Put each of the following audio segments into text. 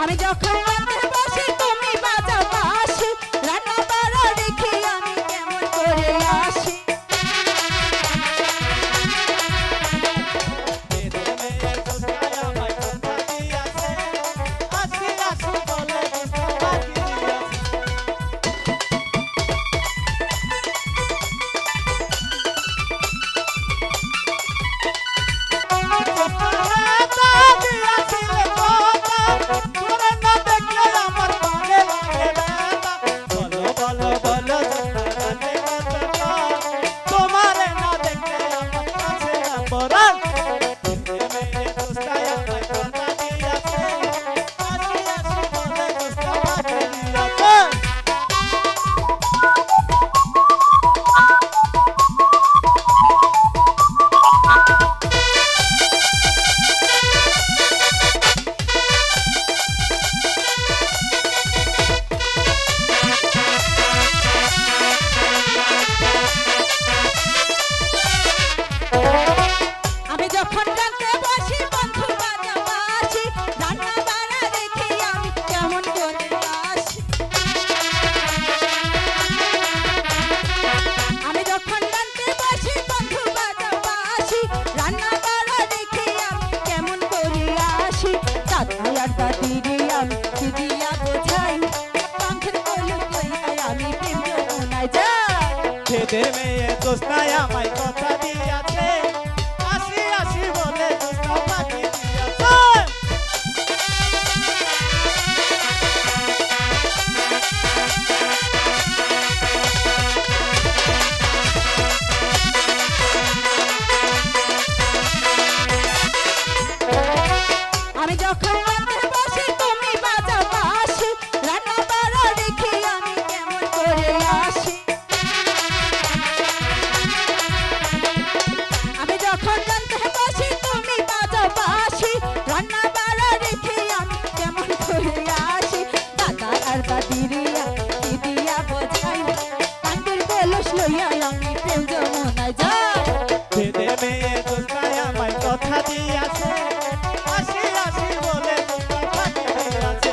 আমি যখন রাতে বসি তুমি বাজাও বাঁশি, রান্না বাড়া রেখে আমি কেমন করে আসি। খেদের মেয়ে দোস্তায় আমায় কথা দিয়াছে, আসি আসি বলে দোস্তা ফাঁকি দিয়াছে। আমি যখন রাতে বসি তুমি বাজাও বাঁশি, রান্না বাড়া রেখে আমি কেমন করে আসি। আমি যখন রাতে বসি তুমি বাজাও বাঁশি, রান্না বাড়া রেখে আমি কেমন করে আসি। দাদা আর দাদিরিয়া দিদিয়া বোঝাই, কান্দের বেলস লইয়া আমি প্রেম যমুনায় যাই। খেদের মেয়ে দোস্তায় আমায় কথা দিয়াছে, আসি আসি বলে দোস্তা ফাঁকি দিয়াছে।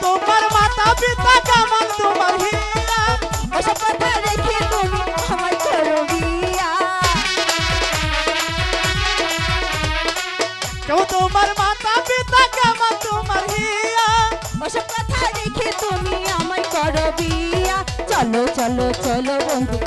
তোমার মাতা পিতা কেমন তোমার হিয়া, ওসব কথা রেখে তুমি আমায় করো বিয়া। কেউ তোমার মাতা পিতা কেমন তোমার হিয়া, ওসব কথা রেখে তুমি আমায় করো বিয়া। চলো চলো চলো বন্ধু